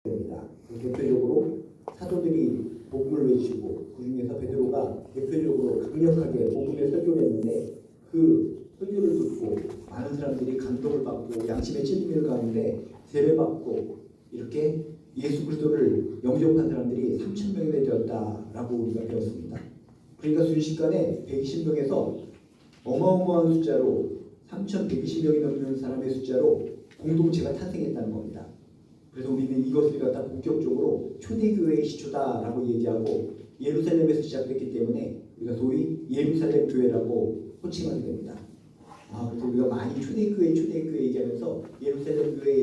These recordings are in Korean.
됩니다. 대표적으로 사도들이 복음을 외치고 그 중에서 베드로가 대표적으로 강력하게 복음의 설교를 했는데 그 설교를 듣고 많은 사람들이 감동을 받고 양심의 찔림을 가운데 세례받고 이렇게 예수 그리스도를 영접한 사람들이 3,000명이 되었다라고 우리가 배웠습니다. 그러니까 순식간에 120명에서 어마어마한 숫자로 3,120명이 넘는 사람의 숫자로 공동체가 탄생했다는 겁니다. 그래서 우리는 이것을 갖다 본격적으로 초대교회의 시초다라고 얘기하고 예루살렘에서 시작됐기 때문에 우리가 소위 예루살렘 교회라고 호칭하게 됩니다. 그래서 우리가 많이 초대교회 얘기하면서 예루살렘 교회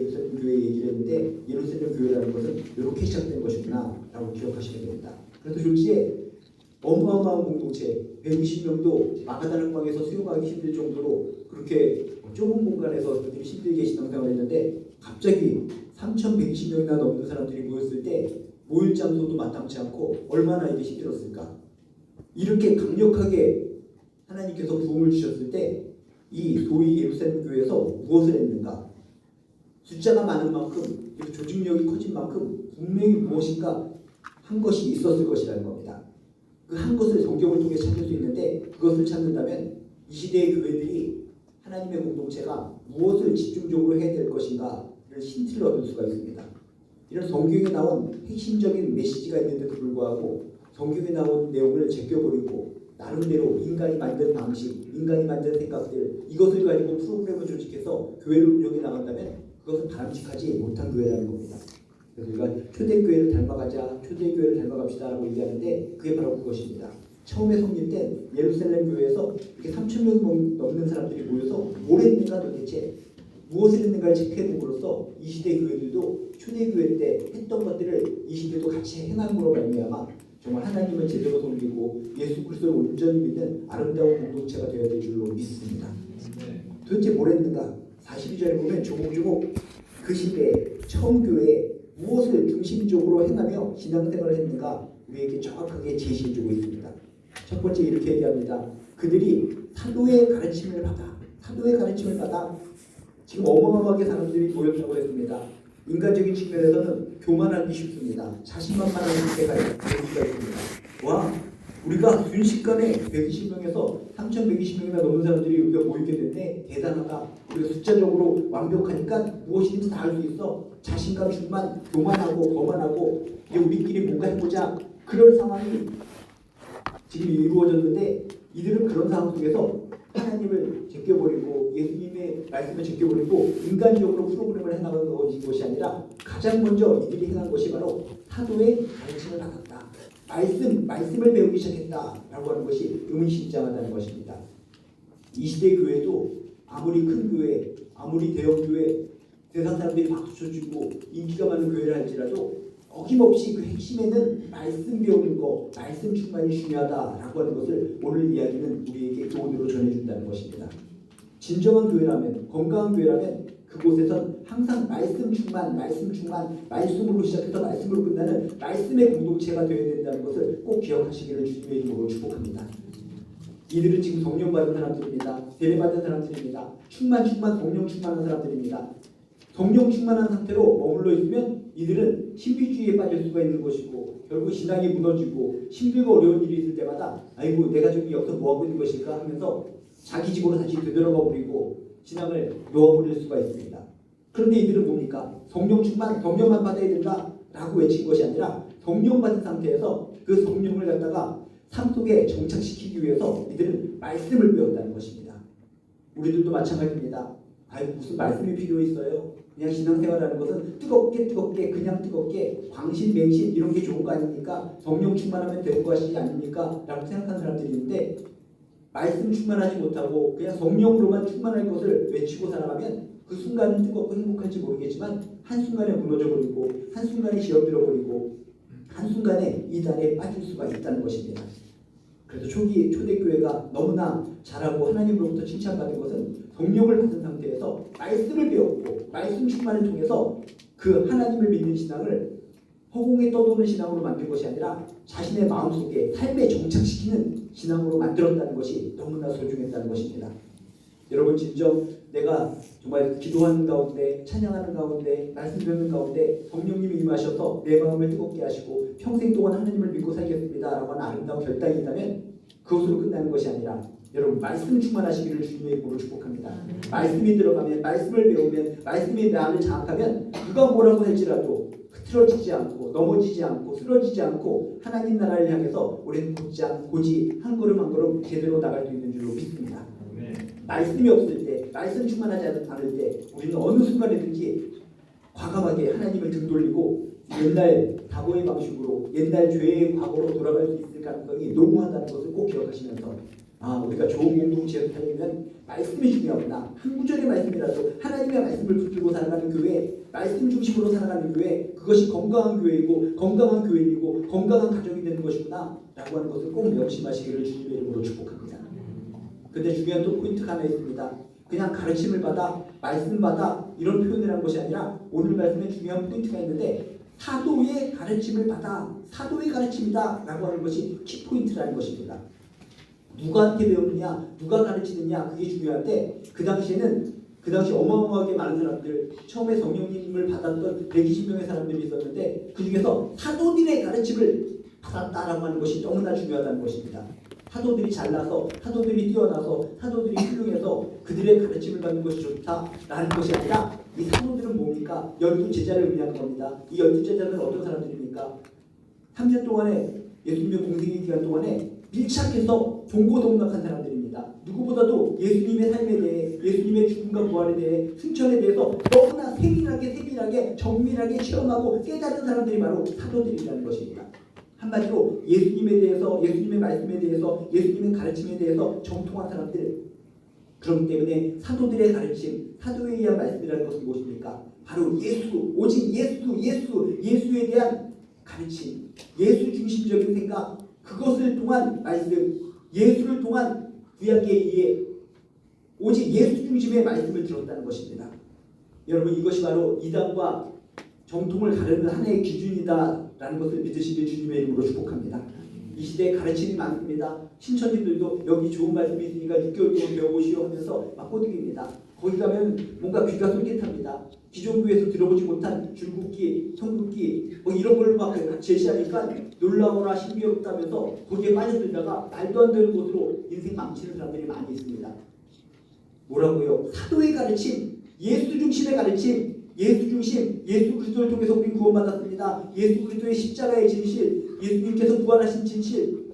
얘기를 했는데 예루살렘 교회라는 것은 이렇게 시작된 것이구나 라고 기억하시면 됩니다. 그래서 졸지에 어마어마한 공동체 120명도 마가다락방에서 수용하기 힘들 정도로 그렇게 좁은 공간에서 그들이 힘들게 신앙생활을 했는데 갑자기 3,120명이나 넘는 사람들이 모였을 때 모일 장소도 마땅치 않고 얼마나 이게 힘들었을까. 이렇게 강력하게 하나님께서 부흥을 주셨을 때 이 소위 예루살렘 교회에서 무엇을 했는가. 숫자가 많은 만큼 그리고 조직력이 커진 만큼 분명히 무엇인가 한 것이 있었을 것이라는 겁니다. 그 한 것을 성경을 통해 찾을 수 있는데 그것을 찾는다면 이 시대의 교회들이 하나님의 공동체가 무엇을 집중적으로 해야 될 것인가를 힌트를 얻을 수가 있습니다. 이런 성경에 나온 핵심적인 메시지가 있는데도 불구하고 성경에 나온 내용을 제껴버리고 나름대로 인간이 만든 방식, 인간이 만든 생각들 이것을 가지고 프로그램을 조직해서 교회를 운영해 나간다면 그것은 바람직하지 못한 교회라는 겁니다. 그래서 우리가 초대교회를 닮아갑시다 라고 얘기하는데 그게 바로 그것입니다. 처음에 성립된 예루살렘 교회에서 이렇게 3,000명 넘는 사람들이 모여서 뭘 했는가 도대체 무엇을 했는가를 체크해봄으로써 이 시대 교회들도 초대교회 때 했던 것들을 이 시대도 같이 행함으로 말미암아 정말 하나님을 제대로 섬기고 예수 그리스도를 온전히 믿는 아름다운 공동체가 되어야 될 줄로 믿습니다. 도대체 뭘 했는가? 42절에 보면 조목조목 그 시대에 처음 교회에 무엇을 중심적으로 행하며 신앙생활을 했는가 우리에게 정확하게 제시해주고 있습니다. 첫 번째 이렇게 얘기합니다. 그들이 사도의 가르침을 받아 지금 어마어마하게 사람들이 모였다고 했습니다. 인간적인 측면에서는 교만하기 쉽습니다. 자신만만한 상태가 있습니다. 와, 우리가 순식간에 120명에서 3,120명이나 넘는 사람들이 우리가 모이게 됐네. 대단하다. 우리가 숫자적으로 완벽하니까 무엇이든지 다 할 수 있어. 자신감 충만, 교만하고 거만하고 이제 우리끼리 뭔가 해보자. 그럴 상황이 지금 이루어졌는데 이들은 그런 상황 속에서 하나님을 제껴버리고 예수님의 말씀을 제껴버리고 인간적으로 프로그램을 해나가는 것이 아니라 가장 먼저 이들이 행한 것이 바로 사도의 가르침을 받았다. 말씀을 배우기 시작했다라고 하는 것이 의미심장하다는 것입니다. 이 시대 교회도 아무리 큰 교회, 아무리 대형 교회, 세상 사람들이 박수 쳐주고 인기가 많은 교회를 할지라도 어김없이 그 핵심에는 말씀 배우는 거, 말씀 충만이 중요하다라고 하는 것을 오늘 이야기는 우리에게 교훈으로 전해준다는 것입니다. 진정한 교회라면, 건강한 교회라면 그곳에선 항상 말씀 충만, 말씀으로 시작해서 말씀으로 끝나는 말씀의 공동체가 되어야 된다는 것을 꼭 기억하시기를 주님의 이름으로 축복합니다. 이들은 지금 성령 받은 사람들입니다. 세례 받은 사람들입니다. 성령 충만한 사람들입니다. 성령 충만한 상태로 머물러 있으면 이들은 신비주의에 빠질 수가 있는 것이고 결국 신앙이 무너지고 힘들고 어려운 일이 있을 때마다 아이고 내가 지금 여기서 뭐하고 있는 것일까 하면서 자기 집으로 다시 되돌아가 버리고 신앙을 놓아버릴 수가 있습니다. 그런데 이들은 뭡니까? 성령만 받아야 된다라고 외친 것이 아니라 성령 받은 상태에서 그 성령을 갖다가 삶 속에 정착시키기 위해서 이들은 말씀을 배운다는 것입니다. 우리들도 마찬가지입니다. 무슨 말씀이 필요 있어요? 그냥 신앙생활하는 것은 뜨겁게 광신 맹신 이런 게 좋은 거 아닙니까? 성령 충만하면 되는 것이 아닙니까? 라고 생각하는 사람들이 있는데 말씀 충만하지 못하고 그냥 성령으로만 충만할 것을 외치고 살아가면 그 순간은 뜨겁고 행복할지 모르겠지만 한순간에 무너져버리고 한순간에 시험 들어버리고 한순간에 이단에 빠질 수가 있다는 것입니다. 그래서 초대교회가 너무나 잘하고 하나님으로부터 칭찬받은 것은 성령을 받은 상태에서 말씀을 배웠고 말씀 충만을 통해서 그 하나님을 믿는 신앙을 허공에 떠도는 신앙으로 만든 것이 아니라 자신의 마음속에 삶에 정착시키는 신앙으로 만들었다는 것이 너무나 소중했다는 것입니다. 여러분 진정 내가 정말 기도하는 가운데, 찬양하는 가운데, 말씀 듣는 가운데 성령님이 임하셔서 내 마음을 뜨겁게 하시고 평생 동안 하나님을 믿고 살겠습니다라고 하는 아름다운 결단이 있다면 그것으로 끝나는 것이 아니라 여러분 말씀 충만하시기를 주님의 이름으로 축복합니다. 말씀이 들어가면, 말씀을 배우면, 말씀이 나를 장악하면 누가 뭐라고 할지라도 흐트러지지 않고 넘어지지 않고 쓰러지지 않고 하나님 나라를 향해서 우리는 곧장 고지 한 걸음 한 걸음 제대로 나갈 수 있는 줄로 믿습니다. 말씀이 없을 때, 말씀 충만하지 않을 때 우리는 어느 순간에든지 과감하게 하나님을 등 돌리고 옛날 다보의 방식으로 옛날 죄의 과거로 돌아갈 수 있을 가능성이 농후하다는 것을 꼭 기억하시면서 우리가 좋은 공동체를 살려면 말씀이 중요하구나. 한 구절의 말씀이라도 하나님의 말씀을 붙들고 살아가는 교회, 말씀 중심으로 살아가는 교회, 그것이 건강한 교회이고 건강한 교회이고 건강한 가정이 되는 것이구나 라고 하는 것을 꼭 명심하시기를 주님의 이름으로 축복합니다. 근데 중요한 또 포인트가 하나 있습니다. 그냥 가르침을 받아, 말씀 받아 이런 표현을 한 것이 아니라 오늘 말씀에 중요한 포인트가 있는데 사도의 가르침을 받아, 사도의 가르침이다 라고 하는 것이 키포인트라는 것입니다. 누구한테 배우느냐, 누가 가르치느냐 그게 중요한데 그 당시 어마어마하게 많은 사람들, 처음에 성령님을 받았던 120명의 사람들이 있었는데 그 중에서 사도들의 가르침을 받았다라고 하는 것이 너무나 중요하다는 것입니다. 사도들이 잘나서, 사도들이 뛰어나서, 사도들이 훌륭해서 그들의 가르침을 받는 것이 좋다라는 것이 아니라 이 사도들은 뭡니까? 12제자를 의미하는 겁니다. 이 12제자는 어떤 사람들입니까? 3년 동안에 예수님의 공생의 기간 동안에 밀착해서 동고동락한 사람들입니다. 누구보다도 예수님의 삶에 대해, 예수님의 죽음과 부활에 대해, 승천에 대해서 너무나 세밀하게 정밀하게 체험하고 깨달은 사람들이 바로 사도들이라는 것입니다. 한마디로 예수님에 대해서, 예수님의 말씀에 대해서, 예수님의 가르침에 대해서 정통한 사람들. 그렇기 때문에 사도들의 가르침, 사도에 의한 말씀이라는 것은 무엇입니까? 바로 예수, 오직 예수에 대한 가르침, 예수 중심적인 생각, 그것을 통한 말씀, 예수를 통한 구약의 이해, 오직 예수 중심의 말씀을 들었다는 것입니다. 여러분 이것이 바로 이단과 정통을 가르는 하나의 기준이다라는 것을 믿으시길 주님의 이름으로 축복합니다. 이 시대에 가르침이 많습니다. 신천지들도 여기 좋은 말씀이 있으니까 6개월 동안 배워보시오 하면서 막 꼬드깁니다. 거기 가면 뭔가 귀가 솔깃합니다. 기존 교회에서 들어보지 못한 줄긋기, 성긋기 뭐 이런 걸 막 제시하니까 놀라워라 신비롭다면서 거기에 빠져들다가 말도 안 되는 곳으로 인생 망치는 사람들이 많이 있습니다. 뭐라고요? 사도의 가르침, 예수 중심의 가르침, 예수 중심, 예수 그리스도를 통해서 우리는 구원받았습니다. 예수 그리스도의 십자가의 진실, 예수님께서 부활하신 진실,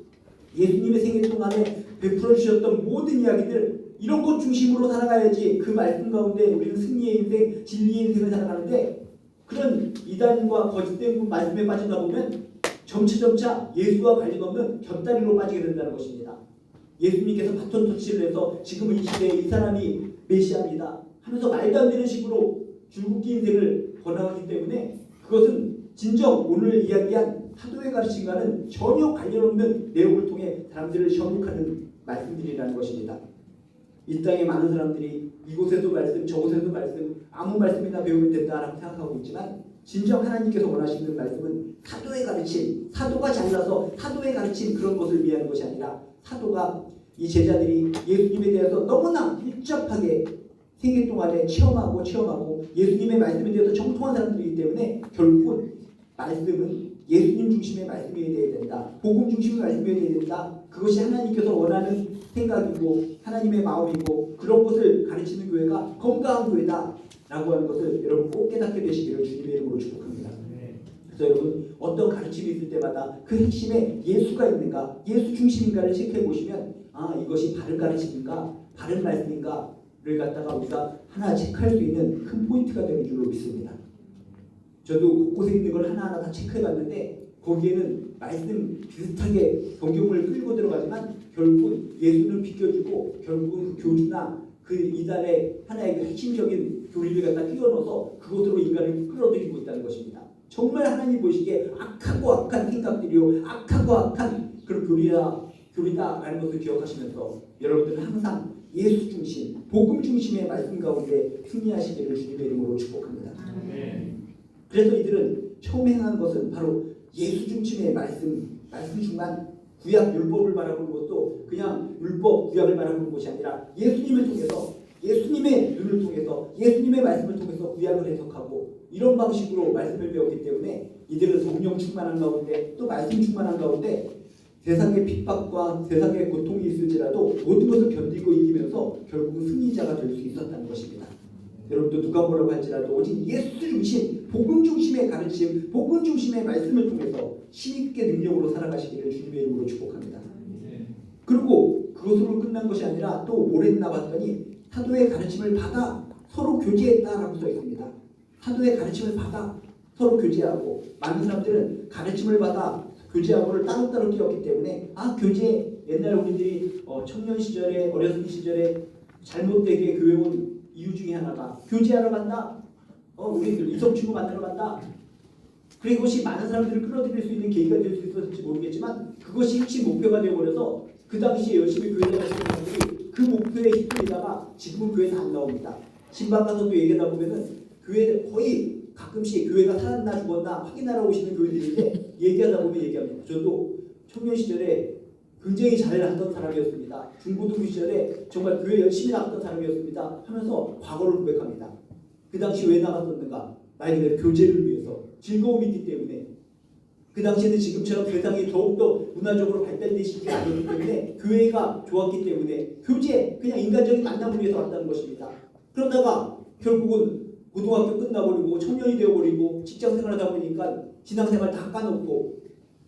예수님의 생애 동안에 베풀어 주셨던 모든 이야기들 이런 것 중심으로 살아가야지 그 말씀 가운데 우리는 승리의 인생, 진리의 인생을 살아가는데 그런 이단과 거짓된 말씀에 빠지다 보면 점차 예수와 관련 없는 곁다리로 빠지게 된다는 것입니다. 예수님께서 바톤 터치를 해서 지금은 이 시대에 이 사람이 메시아입니다 하면서 말도 안 되는 식으로 줄긋기 인생을 번화하기 때문에 그것은 진정 오늘 이야기한 사도의 가르침과는 전혀 관련 없는 내용을 통해 사람들을 현혹하는 말씀들이라는 것입니다. 이 땅에 많은 사람들이 이곳에도 말씀, 저곳에도 말씀, 아무 말씀이나 배우면 된다라고 생각하고 있지만 진정 하나님께서 원하시는 말씀은 사도의 가르침, 사도가 잘나서 사도의 가르침 그런 것을 위하는 것이 아니라 사도가 이 제자들이 예수님에 대해서 너무나 밀접하게 생애 동안에 체험하고 예수님의 말씀에 대해서 정통한 사람들이기 때문에 결국은 말씀은 예수님 중심의 말씀이 되어야 된다. 복음 중심의 말씀이 되어야 된다. 그것이 하나님께서 원하는 생각이고 하나님의 마음이고 그런 것을 가르치는 교회가 건강한 교회다 라고 하는 것을 여러분 꼭 깨닫게 되시기를 주님의 이름으로 축복합니다. 그래서 여러분 어떤 가르침이 있을 때마다 그 핵심에 예수가 있는가, 예수 중심인가를 체크해 보시면 이것이 바른 가르침인가, 바른 말씀인가를 갖다가 우리가 하나 체크할 수 있는 큰 포인트가 되는 줄로 믿습니다. 저도 곳곳에 있는 걸 하나하나 다 체크해봤는데 거기에는 말씀 비슷하게 성경을 끌고 들어가지만 결국은 예수는 비껴주고 결국은 그 교주나 그 이단의 하나의 그 핵심적인 교리를 갖다 끼워넣어서 그것으로 인간을 끌어들이고 있다는 것입니다. 정말 하나님 보시기에 악하고 악한 생각들이요, 악하고 악한 그런 교리다라는 것을 기억하시면서 여러분들은 항상 예수 중심, 복음 중심의 말씀 가운데 승리하시기를 주님의 이름으로 축복합니다. 그래서 이들은 처음 행한 것은 바로 예수 중심의 말씀 중만 구약 율법을 바라보는 것도 그냥 율법 구약을 바라보는 것이 아니라 예수님을 통해서 예수님의 눈을 통해서 예수님의 말씀을 통해서 구약을 해석하고 이런 방식으로 말씀을 배웠기 때문에 이들은 성령 충만한 가운데 또 말씀 충만한 가운데 세상의 핍박과 세상의 고통이 있을지라도 모든 것을 견디고 이기면서 결국은 승리자가 될 수 있었다는 것입니다. 여러분도 누가 뭐라고 할지라도 오직 예수 중심, 복음 중심의 가르침, 복음 중심의 말씀을 통해서 힘있게 능력으로 살아가시기를 주님의 이름으로 축복합니다. 그리고 그것으로 끝난 것이 아니라 또 뭘 했나 봤더니 사도의 가르침을 받아 서로 교제했다라고 써 있습니다. 사도의 가르침을 받아 서로 교제하고 많은 사람들은 가르침을 받아 교제하고를 따로따로 끼웠기 때문에 교제 옛날 우리들이 청년 시절에 어렸을 시절에 잘못되게 교회 온 이유 중에 하나가 교제하러 간다. 우리들 이성친구 만나러 간다. 그리고 그것이 많은 사람들을 끌어들일 수 있는 계기가 될 수 있었을지 모르겠지만 그것이 핵심 목표가 되어버려서 그 당시에 열심히 교회 다니시는 사람들이 그 목표에 휩쓸리다가 지금은 교회에 안 나옵니다. 신방 가서 또 얘기하다 보면은 교회 거의 가끔씩 교회가 살았나 죽었나 확인하러 오시는 교회들인데 얘기하다 보면 얘기합니다. 저도 청년 시절에 굉장히 잘하던 사람이었습니다. 중고등부 시절에 정말 교회 열심히 나갔던 사람이었습니다. 하면서 과거를 고백합니다. 그 당시 왜 나갔었는가? 말 그대로 교제를 위해서 즐거움이 있기 때문에 그 당시에는 지금처럼 세상이 더욱더 문화적으로 발달되시지 않았기 때문에 교회가 좋았기 때문에 교제, 그냥 인간적인 만남을 위해서 왔다는 것입니다. 그러다가 결국은 고등학교 끝나버리고 청년이 되어버리고 직장생활 하다 보니까 신앙생활 다 까놓고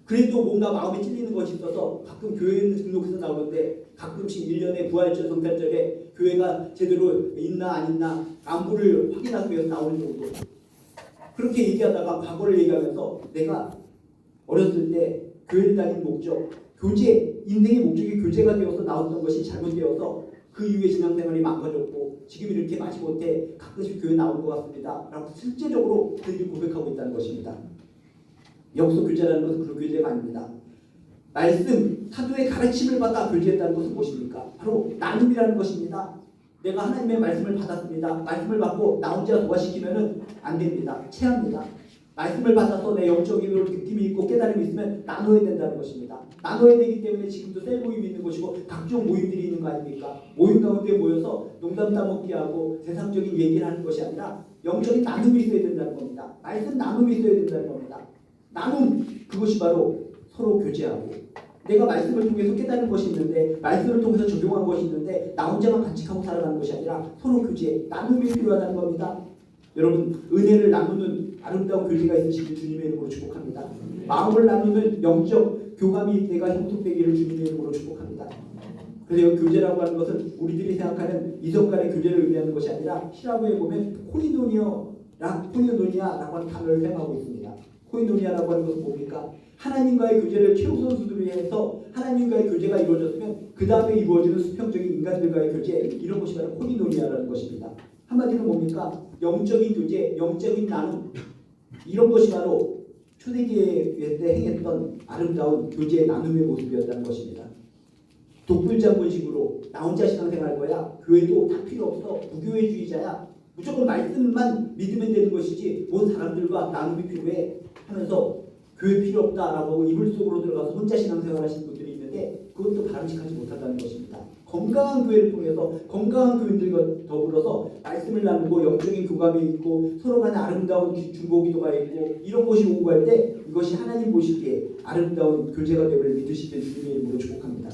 그래도 뭔가 마음에 찔리는 것이 있어서 가끔 교회에 등록해서 나오는데 가끔씩 1년에 부활절, 성탄절에 교회가 제대로 있나 안 있나 안부를 확인하기 위해서 나오는 정도. 그렇게 얘기하다가 과거를 얘기하면서 내가 어렸을 때 교회를 다닌 목적, 교제, 인생의 목적이 교제가 되어서 나왔던 것이 잘못되어서 그 이후에 신앙생활이 망가졌고 지금 이렇게 마지못해 가끔씩 교회 나온 것 같습니다. 라고 실제적으로 그들이 고백하고 있다는 것입니다. 여기서 교제라는 것은 그런 교제가 아닙니다. 말씀, 사도의 가르침을 받아 교제했다는 것은 무엇입니까? 바로 나눔이라는 것입니다. 내가 하나님의 말씀을 받았습니다. 말씀을 받고 나 혼자 소화시키면 안 됩니다. 체합니다. 말씀을 받아서 내 영적인 느낌이 있고 깨달음이 있으면 나눠야 된다는 것입니다. 나눠야 되기 때문에 지금도 셀 모임이 있는 것이고 각종 모임들이 있는 거 아닙니까? 모임 가운데 모여서 농담 따먹기 하고 세상적인 얘기를 하는 것이 아니라 영적인 나눔이 있어야 된다는 겁니다. 말씀 나눔이 있어야 된다는 겁니다. 나눔, 그것이 바로 서로 교제하고 내가 말씀을 통해서 깨달은 것이 있는데 말씀을 통해서 적용한 것이 있는데 나 혼자만 간직하고 살아가는 것이 아니라 서로 교제, 나눔이 필요하다는 겁니다. 여러분, 은혜를 나누는 아름다운 교제가 있으시길 주님의 이름으로 축복합니다. 마음을 나누는 영적 교감이 내가 형성되기를 주님의 이름으로 축복합니다. 그래서 교제라고 하는 것은 우리들이 생각하는 이성 간의 교제를 의미하는 것이 아니라 히라보에 보면 코이노니아라고 하는 단어를 사용하고 있습니다. 코이노니아라고 하는 것은 뭡니까? 하나님과의 교제를 최우선순위로 해서 하나님과의 교제가 이루어졌으면 그 다음에 이루어지는 수평적인 인간들과의 교제, 이런 것이 바로 코이노니아라는 것입니다. 한마디로 뭡니까? 영적인 교제, 영적인 나눔, 이런 것이 바로 초대교회 때 행했던 아름다운 교제 나눔의 모습이었다는 것입니다. 독불장군식으로 나 혼자 신앙생활할 거야, 교회도 다 필요 없어, 무교회주의자야, 무조건 말씀만 믿으면 되는 것이지 뭔 사람들과 나눔이 필요해 하면서 교회 필요 없다라고 하고 이불 속으로 들어가서 혼자 신앙생활 하시는 분들이 있는데 그것도 바람직하지 못하다는 것입니다. 건강한 교회를 통해서 건강한 교인들과 더불어서 말씀을 나누고 영적인 교감이 있고 서로 간에 아름다운 중보기도가 있고 이런 것이 오고 갈 때 이것이 하나님 보시기에 아름다운 교제가 되기를 믿으시길 주님의 이름으로 축복합니다.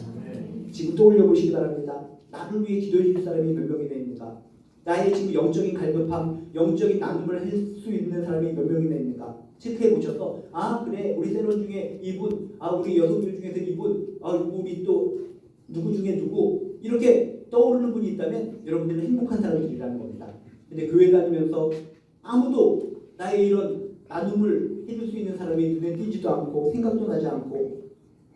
지금 떠올려 보시기 바랍니다. 나를 위해 기도해 줄 사람이 몇 명이나 있는가? 나의 지금 영적인 갈급함, 영적인 나눔을 할 수 있는 사람이 몇 명이나 있는가? 체크해 보셔서 그래, 우리 세론 중에 이분, 우리 여성들 중에서 이분, 우리 또 누구 중에 누구, 이렇게 떠오르는 분이 있다면 여러분들은 행복한 사람들이라는 겁니다. 근데 교회 다니면서 아무도 나의 이런 나눔을 해줄 수 있는 사람이 눈에 띄지도 않고 생각도 나지 않고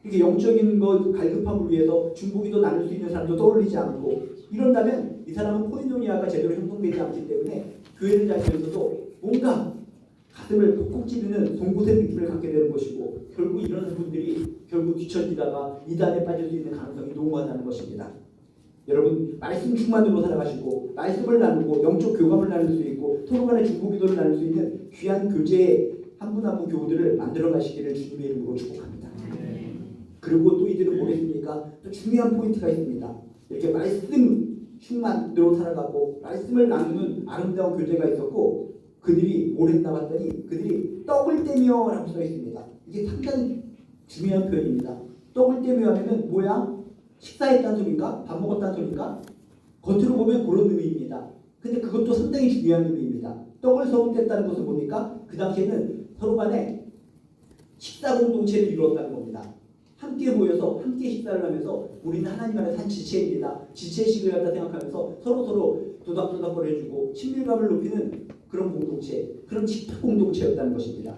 이렇게 영적인 것 갈급함을 위해서 중보기도 나눌 수 있는 사람도 떠올리지 않고 이런다면 이 사람은 코이노니아가 제대로 형성되지 않기 때문에 교회를 다니면서도 뭔가 가슴을 콕콕 찌르는 송곳의 느낌을 갖게 되는 것이고 결국 이런 분들이 결국 뒤처지다가 이단에 빠질 수 있는 가능성이 농후하다는 것입니다. 여러분, 말씀 충만으로 살아가시고 말씀을 나누고 영적 교감을 나눌 수 있고 서로 간의 중보기도를 나눌 수 있는 귀한 교제의 한 분 한 분 교우들을 만들어 가시기를 주님의 이름으로 축복합니다. 그리고 또 이들은 뭐겠습니까? 또 중요한 포인트가 있습니다. 이렇게 말씀 충만대로 살아가고 말씀을 나누는 아름다운 교제가 있었고 그들이 뭘 했나 봤더니 그들이 떡을 떼며 라고 써 있습니다. 이게 상당히 중요한 표현입니다. 떡을 떼며 하면은 뭐야? 식사했다는 소리인가? 밥 먹었다는 소리인가? 겉으로 보면 그런 의미입니다. 근데 그것도 상당히 중요한 의미입니다. 떡을 서로 뗐다는 것은 뭡니까? 그 당시에는 서로 간에 식사 공동체를 이루었다는 겁니다. 함께 모여서 함께 식사를 하면서 우리는 하나님 안에서 한 지체입니다. 지체의식을 갖다 생각하면서 서로서로 도닥도닥거려주고 친밀감을 높이는 그런 공동체, 그런 식탁 공동체였다는 것입니다.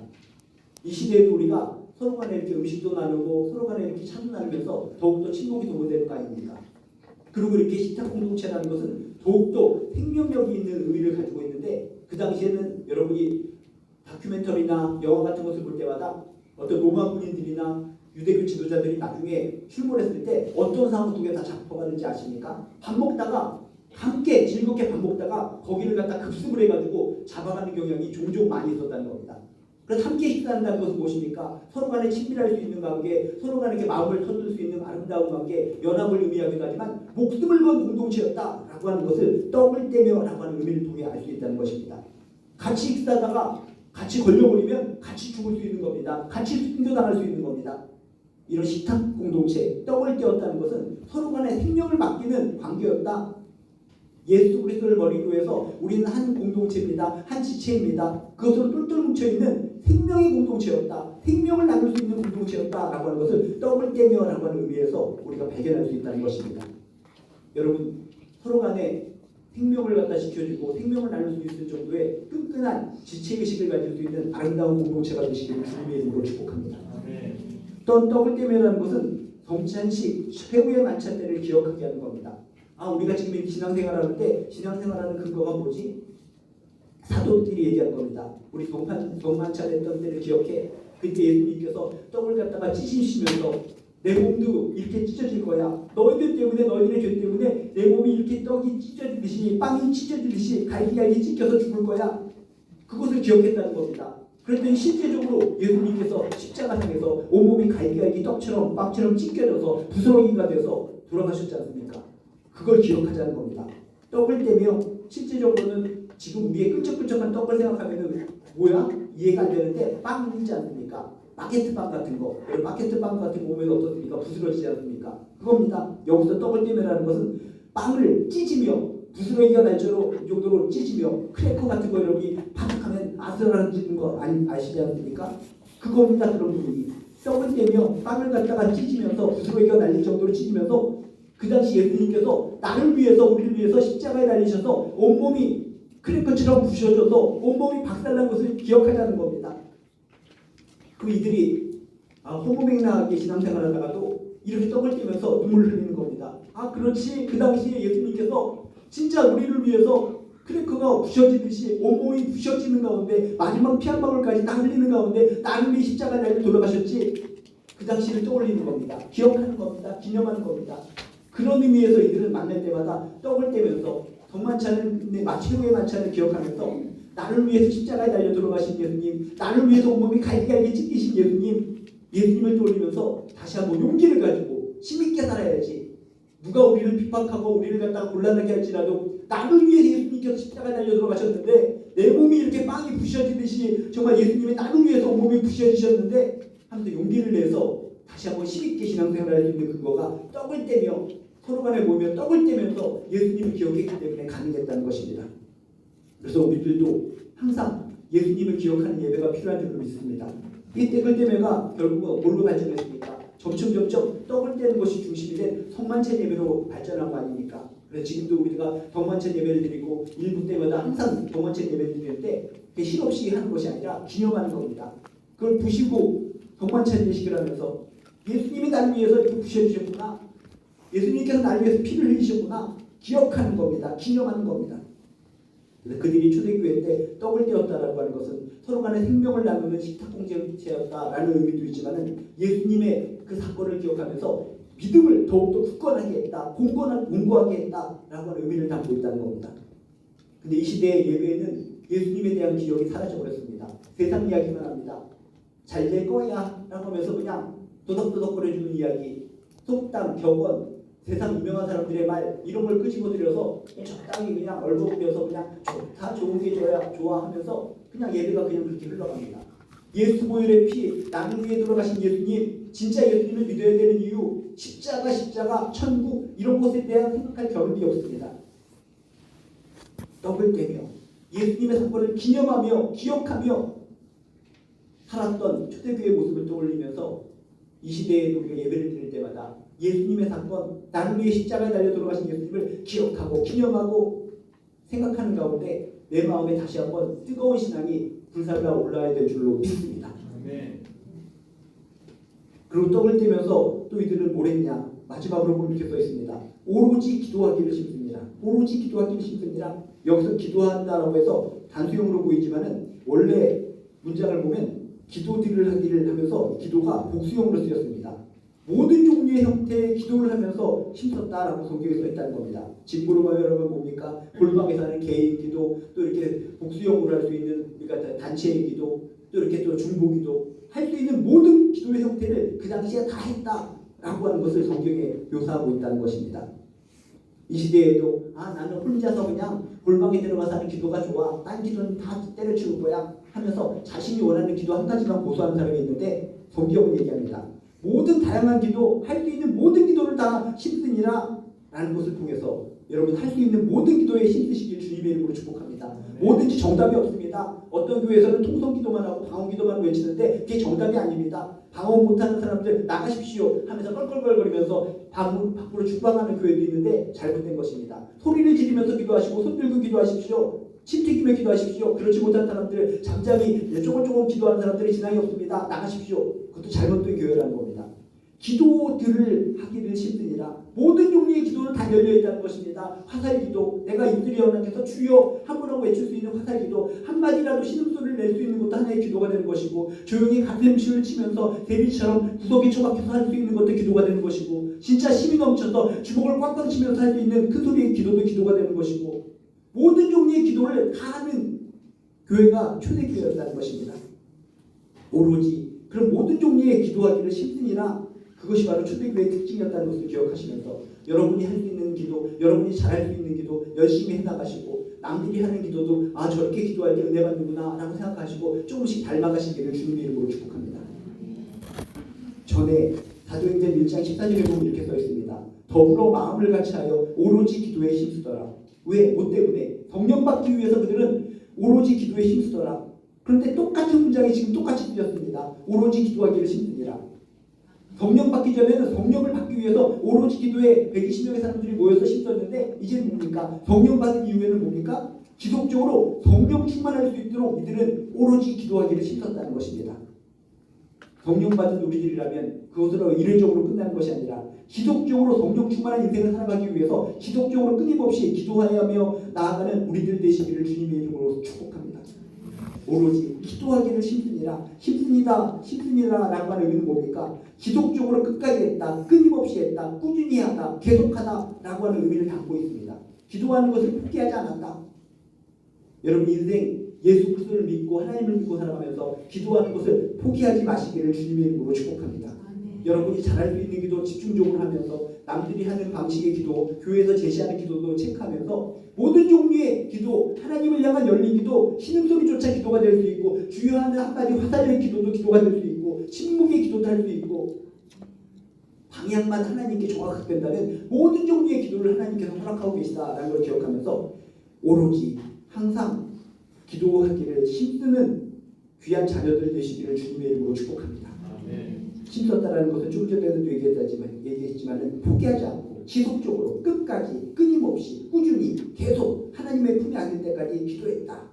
이 시대에도 우리가 서로 간에 이렇게 음식도 나누고 서로 간에 이렇게 차도 나누면서 더욱더 친목이 도모되는 거 아닙니까? 그리고 이렇게 식탁 공동체라는 것은 더욱더 생명력이 있는 의미를 가지고 있는데 그 당시에는 여러분이 다큐멘터리나 영화 같은 것을 볼 때마다 어떤 로마 군인들이나 유대교 지도자들이 나중에 출몰했을 때 어떤 상황 속에 다 잡혀가는지 아십니까? 밥 먹다가 함께 즐겁게 밥 먹다가 거기를 갖다 급습을 해가지고 잡아가는 경향이 종종 많이 있었다는 겁니다. 그래서 함께 식사한다는 것은 무엇입니까? 서로 간에 친밀할 수 있는 관계, 서로 간에 마음을 터줄 수 있는 아름다운 관계, 연합을 의미하기도 하지만 목숨을 건 공동체였다라고 하는 것을 떡을 떼며 라고 하는 의미를 통해 알 수 있다는 것입니다. 같이 식사하다가 같이 걸려버리면 같이 죽을 수 있는 겁니다. 같이 숨겨당할 수 있는 겁니다. 이런 식탁 공동체, 떡을 떼었다는 것은 서로 간에 생명을 맡기는 관계였다. 예수 그리스도를 머리로 해서 우리는 한 공동체입니다. 한 지체입니다. 그것으로 똘똘 뭉쳐있는 생명의 공동체였다. 생명을 나눌 수 있는 공동체였다라고 하는 것을 떡을 떼며라고 하는 의미에서 우리가 발견할 수 있다는 것입니다. 여러분 서로 간에 생명을 갖다 지켜주고 생명을 나눌 수 있을 정도의 끈끈한 지체의식을 가질 수 있는 아름다운 공동체가 되시기를 주님의 이름으로 축복합니다. 또 떡을 떼며라는 것은 성찬식 최후의 만찬 때를 기억하게 하는 겁니다. 우리가 지금 신앙생활하는데 신앙생활하는 근거가 뭐지? 사도들이 얘기한 겁니다. 우리 성만찬 했던 때를 기억해. 그때 예수님께서 떡을 갖다가 찢으시면서 내 몸도 이렇게 찢어질 거야. 너희들 때문에 너희들의 죄 때문에 내 몸이 이렇게 떡이 찢어지듯이 빵이 찢어지듯이 갈기갈기 찢겨서 죽을 거야. 그것을 기억했다는 겁니다. 그랬더니 실제적으로 예수님께서 십자가상에서 온몸이 갈기갈기 떡처럼 빵처럼 찢겨져서 부스러기가 돼서 돌아가셨지 않습니까? 그걸 기억하자는 겁니다. 떡을 떼며 실제적으로는 지금 우리의 끈적끈적한 떡을 생각하면 뭐야? 이해가 안 되는데 빵이지 않습니까? 바게트빵 같은 거. 바게트빵 같은 거 보면 어떻습니까? 부스러지지 않습니까? 그겁니다. 여기서 떡을 떼며라는 것은 빵을 찢으며 부스러기가 날 정도로 찢으며 크래커 같은 거 여러분이 바삭하면 아슬아슬해지는 거 아시지 않습니까? 그겁니다. 그런 분위기. 떡을 떼며 빵을 갖다가 찢으면서 부스러기가 날릴 정도로 찢으면서 그 당시 예수님께서 나를 위해서 우리를 위해서 십자가에 달리셔서 온몸이 크래커처럼 부셔져서 온몸이 박살난 것을 기억하자는 겁니다. 그 이들이 허무맹랑하게 신앙생활하다가도 이렇게 떡을 떼면서 눈물을 흘리는 겁니다. 그렇지. 그 당시에 예수님께서 진짜 우리를 위해서 크래커가 부셔지듯이 온몸이 부셔지는 가운데 마지막 피 한 방울까지 다 흘리는 가운데 나를 위해 십자가에 달려 돌아가셨지. 그 당시를 떠올리는 겁니다. 기억하는 겁니다. 기념하는 겁니다. 그런 의미에서 이들을 만날 때마다 떡을 떼면서 성만찬을 최후의 만찬을 기억하면서 나를 위해서 십자가에 달려 돌아가신 예수님, 나를 위해서 온몸이 갈기갈기 찢기신 예수님을 떠올리면서 다시 한번 용기를 가지고 힘있게 살아야지. 누가 우리를 핍박하고 우리를 갖다가 곤란하게 할지라도 나를 위해 예수님께서 십자가에 달려 돌아가셨는데 내 몸이 이렇게 빵이 부셔지듯이 정말 예수님이 나를 위해서 온몸이 부셔지셨는데 하면서 용기를 내서 다시 한번 힘있게 신앙생활을 할 수 있는 근거가 떡을 떼며 서로 간에 모이며 떡을 떼면서 예수님을 기억했기 때문에 가능했다는 것입니다. 그래서 우리들도 항상 예수님을 기억하는 예배가 필요한 줄 믿습니다. 이 떡을 떼매가 결국은 뭘로 발전했습니까? 점점 떡을 떼는 것이 중심이 된 성만찬 예배로 발전한 거 아닙니까? 그래서 지금도 우리가 성만찬 예배를 드리고 일부 때마다 항상 성만찬 예배를 드릴 때 실없이 하는 것이 아니라 기념하는 겁니다. 그걸 부시고 성만찬 예식을 하면서 예수님이 나를 위해서 이렇게 부셔주셨구나. 예수님께서 나를 위해서 피를 흘리셨구나. 기억하는 겁니다. 기념하는 겁니다. 그들이 초대교회 때 떡을 떼었다라고 하는 것은 서로 간에 생명을 나누는 식탁 공동체였다라는 의미도 있지만 예수님의 그 사건을 기억하면서 믿음을 더욱더 굳건하게 했다. 공고하게 했다라고 하는 의미를 담고 있다는 겁니다. 근데 이 시대의 예배에는 예수님에 대한 기억이 사라져버렸습니다. 세상 이야기만 합니다. 잘 될 거야 라고 하면서 그냥 도덕도덕거려주는 이야기, 속담, 격언, 세상 유명한 사람들의 말 이런 걸 끄집어들여서 적당히 그냥 얼버무려서 그냥 다 좋은 게 좋아하면서 그냥 예배가 그냥 그렇게 흘러갑니다. 예수 보혈의 피, 나를 위해 돌아가신 예수님, 진짜 예수님을 믿어야 되는 이유, 십자가, 천국 이런 것에 대한 생각할 겨를이 없습니다. 떡을 떼며 예수님의 사건을 기념하며 기억하며 살았던 초대교회의 모습을 떠올리면서 이 시대에 우리가 예배를 드릴 때마다 예수님의 사건, 나를 위해 십자가에 달려 돌아가신 예수님을 기억하고 기념하고 생각하는 가운데 내 마음에 다시 한번 뜨거운 신앙이 불살라 올라야 될 줄로 믿습니다. 네. 그리고 떡을 떼면서 또 이들은 뭘 했냐? 마지막으로 보면 이렇게 써 있습니다. 오로지 기도하기를 심습니다. 오로지 기도하기를 심습니다. 여기서 기도한다라고 해서 단수형으로 보이지만은 원래 문장을 보면 기도들을 하기를 하면서 기도가 복수형으로 쓰였습니다. 모든 종류의 형태의 기도를 하면서 힘썼다라고 성경에서 했다는 겁니다. 직무로 가면 여러분 뭡니까? 골방에서 하는 개인 기도, 또 이렇게 복수형으로 할 수 있는 그러니까 단체의 기도, 또 이렇게 또 중보기도 할 수 있는 모든 기도의 형태를 그 당시에 다 했다라고 하는 것을 성경에 묘사하고 있다는 것입니다. 이 시대에도 나는 혼자서 그냥 골방에 들어가서 하는 기도가 좋아. 딴 기도는 다 때려치울 거야 하면서 자신이 원하는 기도 한 가지만 고수하는 사람이 있는데 성경은 얘기합니다. 모든 다양한 기도, 할 수 있는 모든 기도를 다 힘쓰니라 라는 것을 통해서 여러분 할 수 있는 모든 기도에 힘쓰시길 주님의 이름으로 축복합니다. 뭐든지 정답이 없습니다. 어떤 교회에서는 통성기도만 하고 방언기도만 외치는데 그게 정답이 아닙니다. 방언 못하는 사람들 나가십시오 하면서 껄껄거리면서 밖으로 죽방하는 교회도 있는데 잘못된 것입니다. 소리를 지르면서 기도하시고 손 들고 기도하십시오. 침 튀기며 기도하십시오. 그렇지 못한 사람들 잠잠히 조금 기도하는 사람들이 진앙이 없습니다. 나가십시오. 그것도 잘못된 교회라는 겁니다. 기도들을 하기를 힘드니라. 모든 종류의 기도는 다 열려있다는 것입니다. 화살기도, 내가 입술이 연락해서 주여 한번하고 외칠 수 있는 화살기도, 한마디라도 신음소리를 낼 수 있는 것도 하나의 기도가 되는 것이고, 조용히 가슴실을 치면서 대비처럼 구석에 처박혀서 할 수 있는 것도 기도가 되는 것이고, 진짜 힘이 넘쳐서 주먹을 꽉꽉 치면서 할 수 있는 큰 소리의 기도도 기도가 되는 것이고, 모든 종류의 기도를 다 하는 교회가 초대교회였다는 것입니다. 오로지 그런 모든 종류의 기도하기를 힘드니라. 그것이 바로 초대교회의 특징이었다는 것을 기억하시면서 여러분이 할 수 있는 기도, 여러분이 잘할 수 있는 기도 열심히 해나가시고 남들이 하는 기도도 저렇게 기도할 때 은혜 받는구나 라고 생각하시고 조금씩 닮아가시기를 주님의 이름으로 축복합니다. 전에 사도행전 1장 14절에 보면 이렇게 써 있습니다. 더불어 마음을 같이하여 오로지 기도에 힘쓰더라. 왜? 뭐 때문에? 성령 받기 위해서 그들은 오로지 기도에 힘쓰더라. 그런데 똑같은 문장이 지금 똑같이 들렸습니다. 오로지 기도하기를 힘쓰니라. 성령 받기 전에는 성령을 받기 위해서 오로지 기도에 120명의 사람들이 모여서 힘썼는데 이제 뭡니까? 성령 받은 이후에는 뭡니까? 지속적으로 성령 충만할 수 있도록 이들은 오로지 기도하기를 힘썼다는 것입니다. 성령 받은 우리들이라면 그것으로 이례적으로 끝나는 것이 아니라 지속적으로 성령 충만한 인생을 살아가기 위해서 지속적으로 끊임없이 기도하며 나아가는 우리들 되시기를 주님의 이름으로 축복합니다. 오로지 기도하기를 힘쓰니라 라고 하는 의미는 뭡니까? 지속적으로 끝까지 했다, 끊임없이 했다, 꾸준히 하다, 계속하다 라고 하는 의미를 담고 있습니다. 기도하는 것을 포기하지 않았다. 여러분 인생 예수 그리스도를 믿고 하나님을 믿고 살아가면서 기도하는 것을 포기하지 마시기를 주님의 이름으로 축복합니다. 여러분이 잘할 수 있는 기도 집중적으로 하면서 남들이 하는 방식의 기도, 교회에서 제시하는 기도도 체크하면서 모든 종류의 기도, 하나님을 향한 열린 기도, 신음소리조차 기도가 될 수 있고 주요하는 한마디 화살의 기도도 기도가 될 수 있고 침묵의 기도도 할 수 있고 방향만 하나님께 정확하된다면 모든 종류의 기도를 하나님께서 허락하고 계시다라는 걸 기억하면서 오로지 항상 기도하기를 힘쓰는 귀한 자녀들 되시기를 주님의 이름으로 축복합니다. 힘썼다라는 것은 좀 전에도 얘기했지만 포기하지 않고 지속적으로 끝까지 끊임없이 꾸준히 계속 하나님의 품에 안길 때까지 기도했다.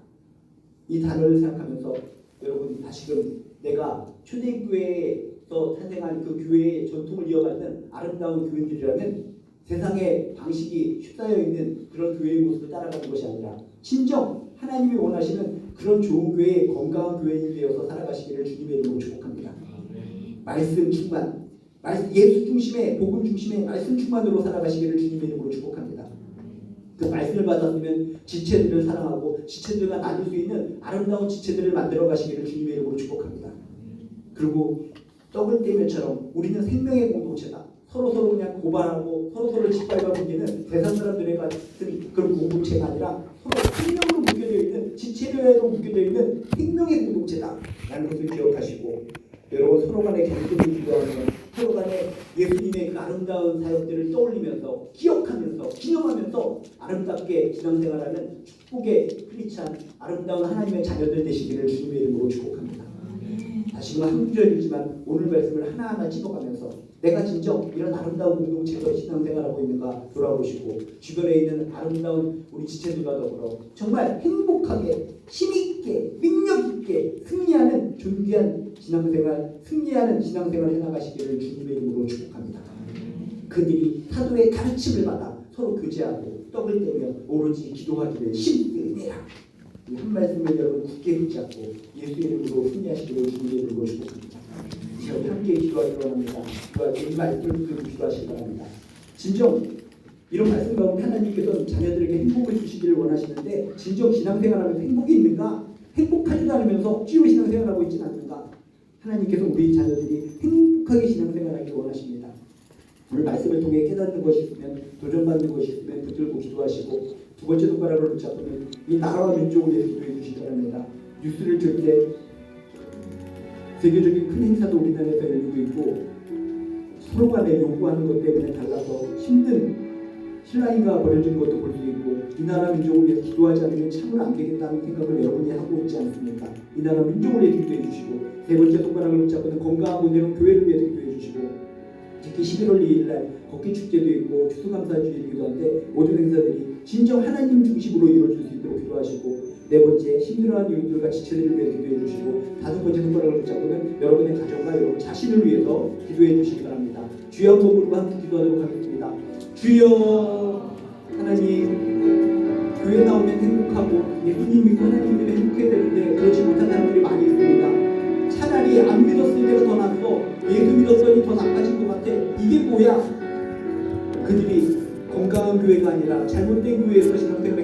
이 단어를 생각하면서 여러분 다시금 내가 초대교회에서 탄생한 그 교회의 전통을 이어받는 아름다운 교인들이라면 세상의 방식이 휩싸여 있는 그런 교회의 모습을 따라가는 것이 아니라 진정 하나님이 원하시는 그런 좋은 교회의 건강한 교회인이 되어서 살아가시기를 주님의 이름으로 축복합니다. 말씀 충만, 예수 중심의 복음 중심의 말씀 충만으로 살아가시기를 주님의 이름으로 축복합니다. 그 말씀을 받았으면 지체들을 사랑하고 지체들과 나눌 수 있는 아름다운 지체들을 만들어 가시기를 주님의 이름으로 축복합니다. 그리고 떡을 떼면처럼 우리는 생명의 공동체다. 서로 그냥 고발하고 서로 짓밟아 넘기는 대상 사람들의 같은 그런 공동체가 아니라 서로 생명으로 묶여져 있는 지체료에도 묶여져 있는 생명의 공동체다라는 것을 기억하시고, 여러분 서로 간에 결속을 기도하며 서로 간에 예수님의 그 아름다운 사역들을 떠올리면서 기억하면서 기념하면서 아름답게 신앙생활하는 축복의 크리스찬 아름다운 하나님의 자녀들 되시기를 주님의 이름으로 축복합니다. 다시금 한 구절이지만 오늘 말씀을 하나하나 찝어가면서 내가 진정 이런 아름다운 공동체에서 신앙생활하고 있는가 돌아보시고, 주변에 있는 아름다운 우리 지체들과 더불어 정말 행복하게 힘있게 능력있게 승리하는 존귀한 신앙생활, 승리하는 신앙생활을 해나가시기를 주님의 이름으로 축복합니다. 그들이 사도의 가르침을 받아 서로 교제하고 떡을 떼며 오로지 기도하기를 힘내라. 이 한 말씀을 여러분 굳게 붙잡고 예수의 이름으로 승리하시기를 주님의 이름으로 축복합니다. 이제 함께 기도하기로 합니다. 이 말씀을 듣고 기도하시기 바랍니다. 진정 이런 말씀 가운데 하나님께서는 자녀들에게 행복을 주시기를 원하시는데, 진정 신앙생활하면서 행복이 있는가? 행복하지도 않으면서 억지로 신앙생활하고 있지는 않는가? 하나님께서 우리 자녀들이 행복하게 신앙생활하기를 원하십니다. 오늘 말씀을 통해 깨닫는 것이 있으면, 도전받는 것이 있으면 붙들고 기도하시고, 두 번째 손가락을 붙잡고는 이 나라와 민족을 위해서 기도해 주시기 바랍니다. 뉴스를 들 때 세계적인 큰 행사도 우리나라에서 열리고 있고, 서로 간에 요구하는 것 때문에 달라서 힘든 신라인가 벌어지는 것도 볼 수 있고, 이 나라 민족을 위해서 기도하지 않으면 참으로 안 되겠다는 생각을 여러분이 하고 있지 않습니까? 이 나라 민족을 위해 기도해 주시고, 세 번째 손가락을 붙잡고는 건강한 문제로 교회를 위해서 기도해 주시고, 특히 11월 2일날 걷기 축제도 있고 추수감사주일이기도 한데 모든 행사들이 진정 하나님 중심으로 이루어질 수 있도록 기도하시고, 네 번째 힘들어하는 이웃들과 지체들을 위해 기도해 주시고, 다섯 번째 손가락을 붙잡고는 여러분의 가정과 여러분 자신을 위해서 기도해 주시기 바랍니다. 주여 한 몸으로 함께 기도하도록 하겠습니다. 주여 하나님, 교회 나오면 행복하고 예수님 믿고 하나님 믿으면 행복해야 되는데 그렇지 못한 사람들이 많이 있습니다. 차라리 안 믿었을 때가 더 낫고 예수 믿었더니 더 나빠진 것 같아. 이게 뭐야? 그들이 건강한 교회가 아니라 잘못된 교회에서 신앙생활을